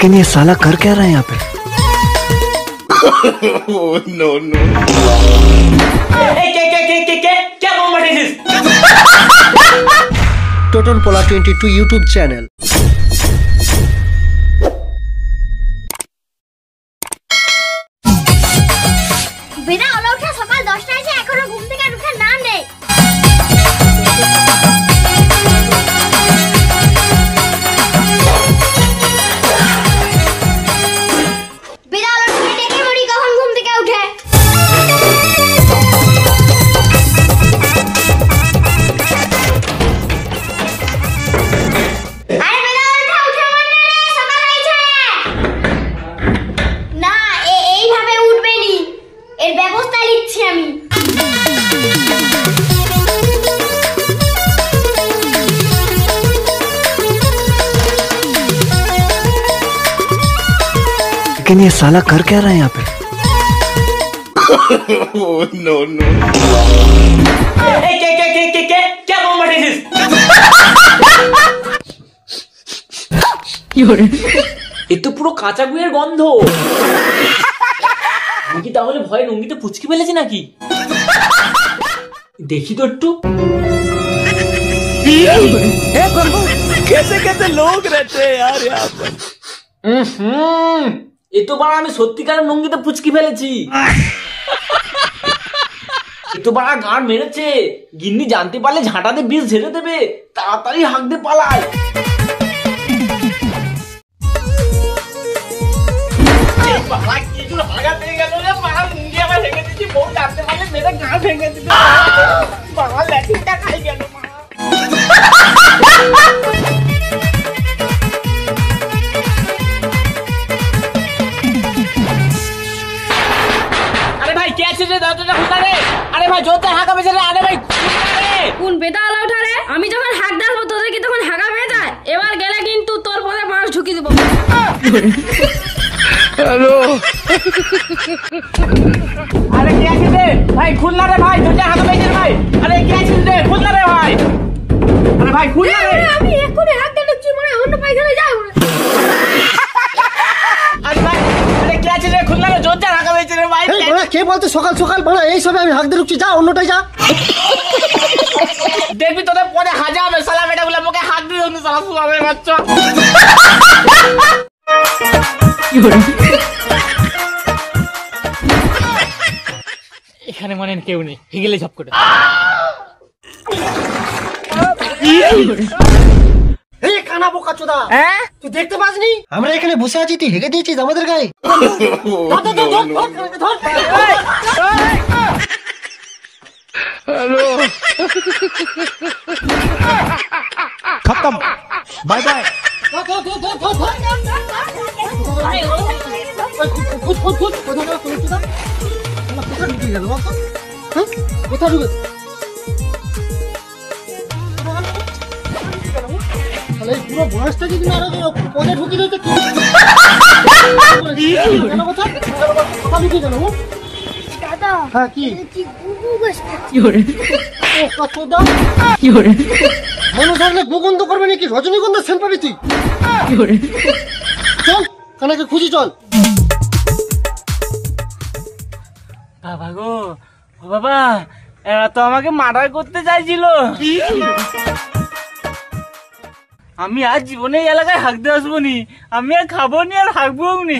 लेकिन ये साला कर क्या रहा है यहाँ पे? नो नो क्या টোটন পোলা 22 ইউটিউব চ্যানেল। বিনা আলো ওঠা সকাল 10টায় এসে এখনো ঘুম থেকে ওঠার নাম নেই। বিনা আলো উঠে ডেকে মরি কখন ঘুম থেকে উঠে। लेकिन ये साला कर क्या रहा है यहाँ पे? नो नो क्या এ তো পুরো কাঁচা গুয়ের গন্ধ। আমি কি তাহলে ভয়ে লুঙ্গিতে পুচকি ফেলেছি নাকি? দেখি তো একটু। कैसे कैसे लोग रहते हैं यार यहाँ पर। এ তো বাড়া আমি সত্যিকারের লুঙ্গিতে পুচকি ফেলেছি। এ তো বাড়া গাঁড় মেরেছে। গিন্নি জানতে পারলে ঝাঁটাতে বিষ ঝেড়ে দেবে। তাড়াতাড়ি হাঁক দিয়ে পালায়। কোন বেদা আলা ওঠা রে? আমি যখন হাঁক দেবো তোদের কি তখন হাগা হয়ে যায়? এবার গেলে কিন্তু তোর পরে বাঁশ ঢুকি দেবো। হ্যালো আরে কে আছিস রে ভাই? খুল না রে ভাই, দুইটা হাগা পেয়েছিস ভাই। আরে কে আছিস রে? খুল না রে ভাই। আরে ভাই খুল না রে। আমি এক্ষুনি হাঁক দিলে কি মনে হয় অন্য পায়খানে যাবো। আরে ভাই আরে কে আছিস রে? খুল না রে, জোর হাগা পেয়েছিস রে ভাই। এই বড়া কে বলতে সকাল সকাল বড়া এই সবে আমি হাঁক দিয়ে রুকছি, যা অন্যটাই যা। দেখবি তোদের পরে হাজা হবে শালা বেটাগুলো মুখে হাত দিয়ে অন্য শালা সুলাবে বাচ্চা। এখানে মানে কেউ নেই, হিগেলে ঝপ করে। এই কানা বোকা চোদা, হ্যাঁ তুই দেখতে পাসনি আমরা এখানে বসে আছি, তুই হেগে দিয়েছিস আমাদের গায়ে। हेलो खत्म बाय बाय। কোথা ঢুকে পুরো বয়সটা যদি আরো পদে ঢুকি দিতে কি কথা ঢুকে গেল। দাদা হ্যাঁ কি গুগু বসছে। মানুষ আসলে গোগন্ধ করবে নাকি? রজনীগন্ধা সেন্ট পাবি তুই। চল কানাকে খুঁজি চল। বাবা গো, ও বাবা এরা তো আমাকে মার্ডার করতে চাইছিল। আমি আর জীবনে এই এলাকায় হাঁকতে আসবো নি। আমি আর খাবো নি আর হাঁকবো নি।